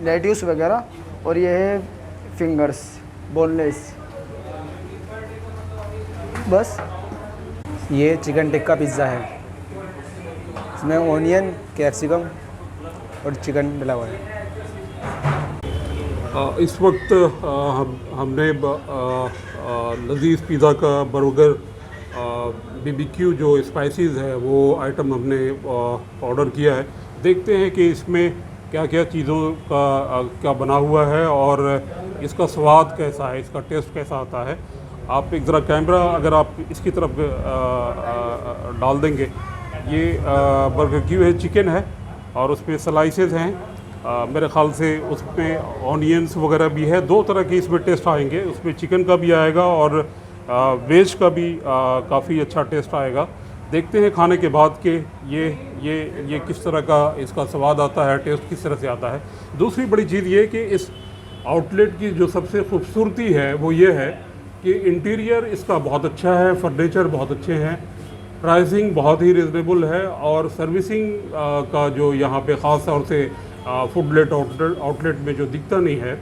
Lettuce वगैरह, और ये है फिंगर्स बोनलेस। बस ये चिकन टिक्का पिज़्ज़ा है, इसमें ओनियन, कैप्सिकम और चिकन डला हुआ है। इस वक्त हमने लजीज़ पिज़्ज़ा का बर्गर BBQ जो स्पाइसेस है वो आइटम हमने ऑर्डर किया है। देखते हैं कि इसमें क्या क्या चीज़ों का क्या बना हुआ है और इसका स्वाद कैसा है, इसका टेस्ट कैसा आता है। आप एक ज़रा कैमरा अगर आप इसकी तरफ डाल देंगे, ये बर्गर क्यू है, चिकन है और उसमें स्लाइसेस हैं। मेरे ख़्याल से उसमें ऑनियंस वगैरह भी है। दो तरह के इसमें टेस्ट आएंगे, उसमें चिकन का भी आएगा और वेज का भी काफ़ी अच्छा टेस्ट आएगा। देखते हैं खाने के बाद कि ये किस तरह का इसका स्वाद आता है, टेस्ट किस तरह से आता है। दूसरी बड़ी चीज़ ये कि इस आउटलेट की जो सबसे खूबसूरती है वो ये है कि इंटीरियर इसका बहुत अच्छा है, फर्नीचर बहुत अच्छे हैं, प्राइसिंग बहुत ही रिजनेबल है और सर्विसिंग का जो यहाँ पे ख़ास तौर से फूडलेट आउटलेट में जो दिखता नहीं है,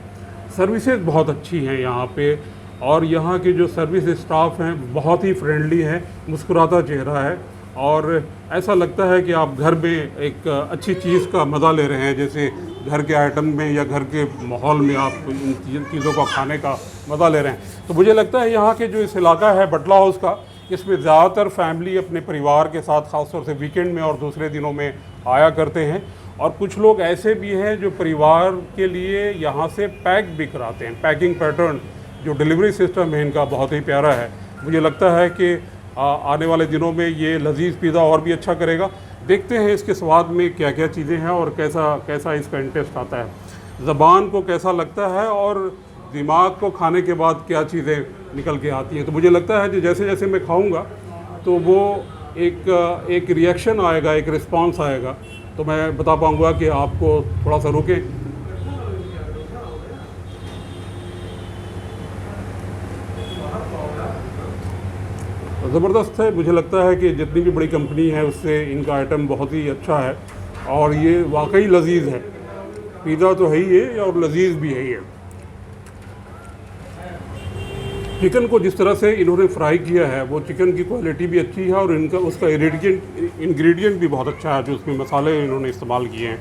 सर्विसेज बहुत अच्छी हैं यहाँ पे। और यहाँ के जो सर्विस स्टाफ हैं बहुत ही फ्रेंडली हैं, मुस्कुराता चेहरा है और ऐसा लगता है कि आप घर में एक अच्छी चीज़ का मज़ा ले रहे हैं, जैसे घर के आइटम में या घर के माहौल में आप इन चीज़ों का खाने का मज़ा ले रहे हैं। तो मुझे लगता है यहाँ के जो इस इलाका है बटला हाउस का, इसमें ज़्यादातर फैमिली अपने परिवार के साथ ख़ासतौर से वीकेंड में और दूसरे दिनों में आया करते हैं। और कुछ लोग ऐसे भी हैं जो परिवार के लिए यहाँ से पैक भी कराते हैं। पैकिंग पैटर्न जो डिलीवरी सिस्टम है इनका बहुत ही प्यारा है। मुझे लगता है कि आने वाले दिनों में ये लजीज़ पिज़्ज़ा और भी अच्छा करेगा। देखते हैं इसके स्वाद में क्या क्या चीज़ें हैं और कैसा इसका इंटरेस्ट आता है, ज़बान को कैसा लगता है और दिमाग को खाने के बाद क्या चीज़ें निकल के आती हैं। तो मुझे लगता है कि जैसे जैसे मैं खाऊंगा तो वो एक रिएक्शन आएगा, एक रिस्पांस आएगा, तो मैं बता पाऊंगा कि आपको थोड़ा सा रुकें। ज़बरदस्त है। मुझे लगता है कि जितनी भी बड़ी कंपनी है उससे इनका आइटम बहुत ही अच्छा है और ये वाकई लजीज़ है। पिज़्ज़ा तो है ही है और लजीज़ भी है ये। चिकन को जिस तरह से इन्होंने फ्राई किया है वो चिकन की क्वालिटी भी अच्छी है और इनका उसका इंग्रेडिएंट भी बहुत अच्छा है, जो उसमें मसाले इन्होंने इस्तेमाल किए हैं।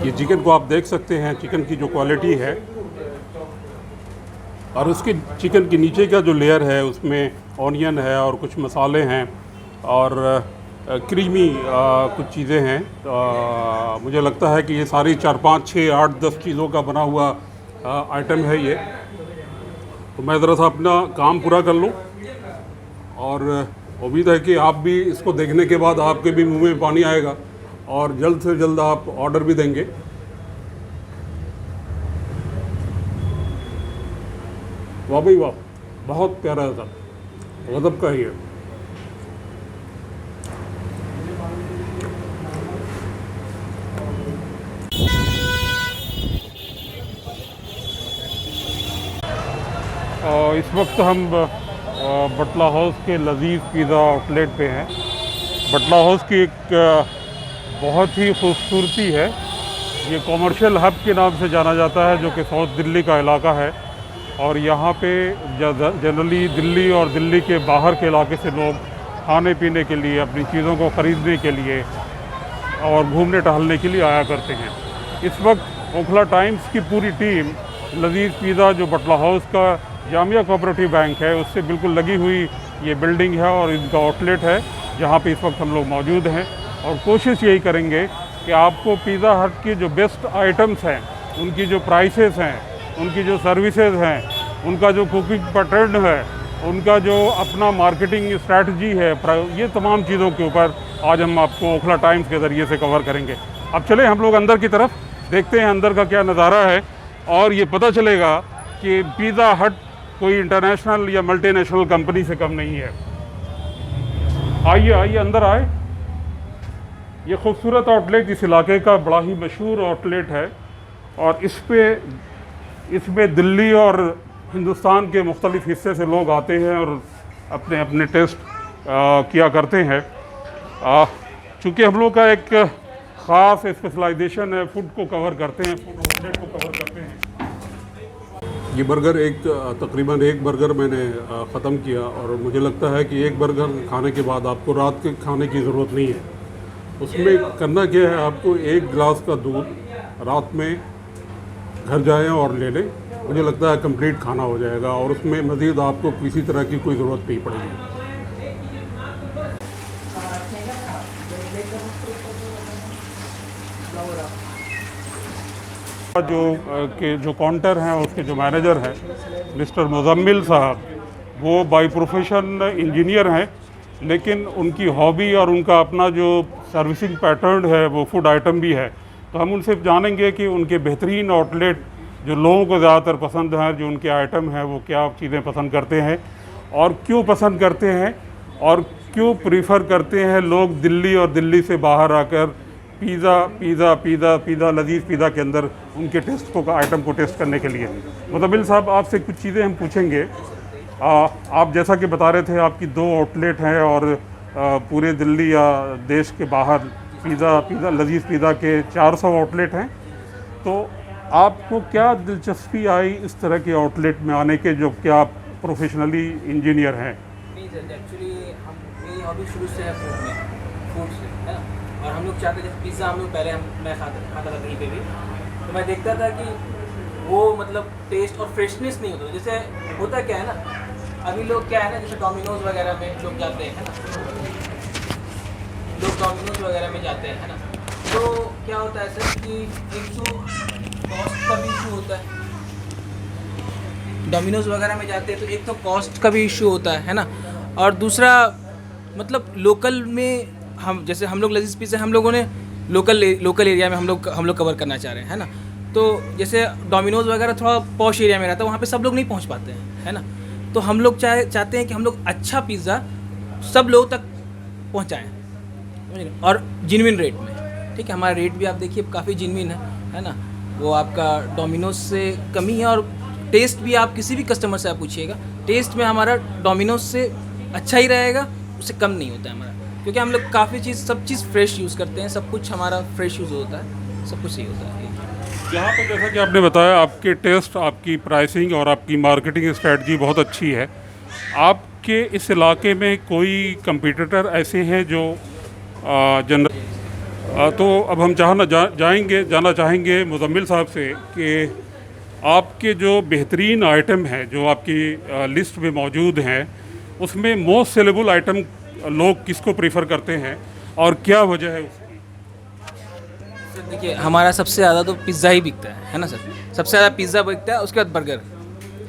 ये चिकन को आप देख सकते हैं, चिकन की जो क्वालिटी है और उसके चिकन के नीचे का जो लेयर है उसमें ऑनियन है और कुछ मसाले हैं और क्रीमी कुछ चीज़ें हैं। मुझे लगता है कि ये सारी 4, 5, 6, 8, 10 चीज़ों का बना हुआ आइटम है ये। तो मैं ज़रा सा अपना काम पूरा कर लूँ और उम्मीद है कि आप भी इसको देखने के बाद आपके भी मुंह में पानी आएगा और जल्द से जल्द आप ऑर्डर भी देंगे। वाह भाई वाह, बहुत प्यारा था, गज़ब का ही है। इस वक्त हम बटला हाउस के लजीज़ पिज़्ज़ा आउटलेट पे हैं। बटला हाउस की एक बहुत ही खूबसूरती है। ये कॉमर्शियल हब के नाम से जाना जाता है, जो कि साउथ दिल्ली का इलाका है और यहाँ पे जनरली दिल्ली और दिल्ली के बाहर के इलाके से लोग खाने पीने के लिए, अपनी चीज़ों को ख़रीदने के लिए और घूमने टहलने के लिए आया करते हैं। इस वक्त ओखला टाइम्स की पूरी टीम लजीज़ पिज़्ज़ा जो बटला हाउस का जामिया कोऑपरेटिव बैंक है उससे बिल्कुल लगी हुई ये बिल्डिंग है और इनका आउटलेट है, जहाँ पे इस वक्त हम लोग मौजूद हैं और कोशिश यही करेंगे कि आपको पिज़्ज़ा हट की जो बेस्ट आइटम्स हैं, उनकी जो प्राइसेस हैं, उनकी जो सर्विसेज हैं, उनका जो कुकिंग पैटर्न है, उनका जो अपना मार्केटिंग स्ट्रैटेजी है, ये तमाम चीज़ों के ऊपर आज हम आपको ओखला टाइम्स के ज़रिए से कवर करेंगे। अब चले हम लोग अंदर की तरफ, देखते हैं अंदर का क्या नज़ारा है और ये पता चलेगा कि पिज़्ज़ा हट कोई इंटरनेशनल या मल्टीनेशनल कंपनी से कम नहीं है। आइए आइए अंदर आए। ये खूबसूरत आउटलेट इस इलाके का बड़ा ही मशहूर आउटलेट है और इसमें दिल्ली और हिंदुस्तान के मुख्तलिफ़ हिस्से से लोग आते हैं और अपने अपने टेस्ट किया करते हैं। चूँकि हम लोग का एक ख़ास स्पेशलाइजेशन है, फूड को कवर करते हैं, फूड आउटलेट को कवर करते हैं। ये बर्गर तकरीबन एक बर्गर मैंने ख़त्म किया और मुझे लगता है कि एक बर्गर खाने के बाद आपको रात के खाने की ज़रूरत नहीं है। उसमें करना क्या है, आपको एक गिलास का दूध रात में घर जाएं और ले लें, मुझे लगता है कंप्लीट खाना हो जाएगा और उसमें मज़ीद आपको किसी तरह की कोई ज़रूरत नहीं पड़ेगी। जो काउंटर हैं उसके जो मैनेजर हैं मिस्टर मुज़म्मिल साहब, वो बाय प्रोफेशन इंजीनियर हैं, लेकिन उनकी हॉबी और उनका अपना जो सर्विसिंग पैटर्न है वो फूड आइटम भी है। तो हम उनसे जानेंगे कि उनके बेहतरीन आउटलेट जो लोगों को ज़्यादातर पसंद हैं, जो उनके आइटम हैं, वो क्या चीज़ें पसंद करते हैं और क्यों पसंद करते हैं और क्यों प्रीफर करते हैं लोग दिल्ली और दिल्ली से बाहर आकर पिज़्ज़ा लजीज़ पिज़्ज़ा के अंदर उनके टेस्ट को आइटम को टेस्ट करने के लिए। मुज़म्मिल साहब, आपसे कुछ चीज़ें हम पूछेंगे। आप जैसा कि बता रहे थे आपकी 2 आउटलेट हैं और पूरे दिल्ली या देश के बाहर पिज़्ज़ा लजीज़ पिज़्ज़ा के 400 आउटलेट हैं। तो आपको क्या दिलचस्पी आई इस तरह के आउटलेट में आने के, जो कि आप प्रोफेशनली इंजीनियर हैं? नहीं सर, एक्चुअली मेरी हॉबी शुरू से है फूड से, है ना। और हम लोग चाहते जैसे पिज़्ज़ा हम लोग पहले मैं खाता था कहीं पे भी, तो मैं देखता था कि वो मतलब टेस्ट और फ्रेशनेस नहीं होता। जैसे होता क्या है ना, अभी लोग क्या है ना, जैसे डोमिनोज़ वगैरह में लोग जाते हैं, है ना, लोग डोमिनोज़ वगैरह में जाते हैं, है ना। तो क्या होता है सर कि एक तो कॉस्ट का भी इशू होता है। डोमिनोज़ वगैरह में जाते हैं तो एक तो कॉस्ट का भी इशू होता है ना, और दूसरा मतलब लोकल में हम लोग लजीज़ पिज़्ज़ा हम लोगों ने लोकल एरिया में हम लोग कवर करना चाह रहे हैं, है ना। तो जैसे डोमिनोज़ वगैरह थोड़ा पॉश एरिया में रहता है, वहाँ पे सब लोग नहीं पहुँच पाते हैं, है ना। तो हम लोग चाहते हैं कि हम लोग अच्छा पिज़्ज़ा सब लोगों तक पहुँचाएँ और जेन्युइन रेट में। ठीक है, हमारा रेट भी आप देखिए काफ़ी जेन्युइन है ना। वो आपका डोमिनोज़ से कमी है और टेस्ट भी आप किसी भी कस्टमर से आप पूछिएगा, टेस्ट में हमारा डोमिनोज़ से अच्छा ही रहेगा, उससे कम नहीं होता है हमारा, क्योंकि हम लोग काफ़ी सब चीज़ फ्रेश यूज़ करते हैं, सब कुछ हमारा फ्रेश यूज़ होता है, सब कुछ सही होता है। यहाँ पर जैसा कि आपने बताया, आपके टेस्ट, आपकी प्राइसिंग और आपकी मार्केटिंग स्ट्रेटजी बहुत अच्छी है। आपके इस इलाके में कोई कंपटीटर ऐसे हैं जो तो अब हम जानना चाहेंगे मुज़म्मिल साहब से कि आपके जो बेहतरीन आइटम हैं जो आपकी लिस्ट में मौजूद हैं, उसमें मोस्ट सेलेबल आइटम लोग किसको प्रेफर करते हैं और क्या वजह है उसकी? सर देखिए, हमारा सबसे ज़्यादा तो पिज़्ज़ा ही बिकता है ना सर। सबसे ज़्यादा पिज़्ज़ा बिकता है, उसके बाद बर्गर,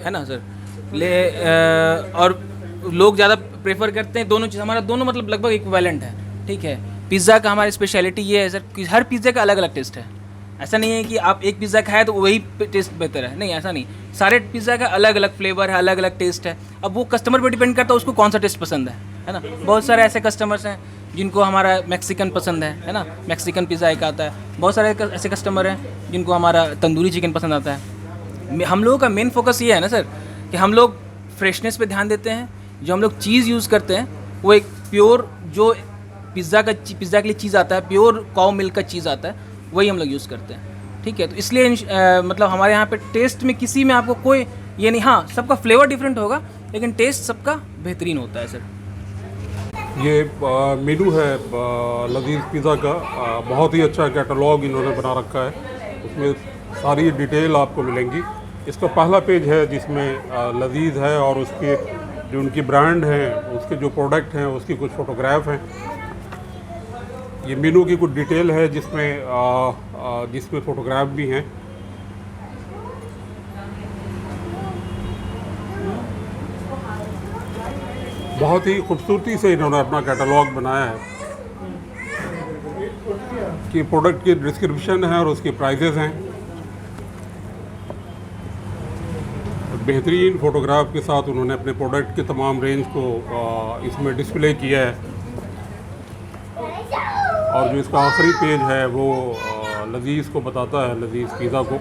है ना सर। और लोग ज़्यादा प्रेफर करते हैं दोनों चीज़, हमारा दोनों मतलब लगभग इक्विवेलेंट है। ठीक है, पिज़्ज़ा का हमारी स्पेशलिटी ये है सर कि हर पिज़्ज़ा का अलग अलग टेस्ट है। ऐसा नहीं है कि आप एक पिज़्ज़ा खाए तो वही टेस्ट बेहतर है, नहीं, ऐसा नहीं। सारे पिज़्ज़ा का अलग अलग फ्लेवर है, अलग अलग टेस्ट है। अब वो कस्टमर पर डिपेंड करता है उसको कौन सा टेस्ट पसंद है ना। बहुत सारे ऐसे कस्टमर्स हैं जिनको हमारा मैक्सिकन पसंद है ना, मैक्सिकन पिज़्ज़ा एक आता है। बहुत सारे ऐसे कस्टमर हैं जिनको हमारा तंदूरी चिकन पसंद आता है। हम लोगों का मेन फोकस ये है ना सर कि हम लोग फ्रेशनेस पे ध्यान देते हैं। जो हम लोग चीज़ यूज़ करते हैं वो एक प्योर, जो पिज़्ज़ा के लिए चीज़ आता है, प्योर काऊ मिल्क का चीज़ आता है, वही हम लोग यूज़ करते हैं। ठीक है, तो इसलिए मतलब हमारे यहाँ पे टेस्ट में किसी में आपको कोई ये नहीं, हाँ सबका फ्लेवर डिफरेंट होगा लेकिन टेस्ट सबका बेहतरीन होता है सर। ये मेनू है लजीज़ पिज़्ज़ा का, बहुत ही अच्छा कैटलॉग इन्होंने बना रखा है, उसमें सारी डिटेल आपको मिलेंगी। इसका पहला पेज है जिसमें लजीज़ है और उसके जो उनकी ब्रांड हैं, उसके जो प्रोडक्ट हैं, उसकी कुछ फ़ोटोग्राफ हैं। ये मेनू की कुछ डिटेल है जिसमें फ़ोटोग्राफ भी हैं। बहुत ही खूबसूरती से इन्होंने अपना कैटलॉग बनाया है कि प्रोडक्ट की डिस्क्रिप्शन है और उसकी प्राइजेज़ हैं। बेहतरीन फ़ोटोग्राफ के साथ उन्होंने अपने प्रोडक्ट के तमाम रेंज को इसमें डिस्प्ले किया है। और जो इसका आखिरी पेज है वो लजीज़ को बताता है, लजीज़ पिज़्ज़ा को।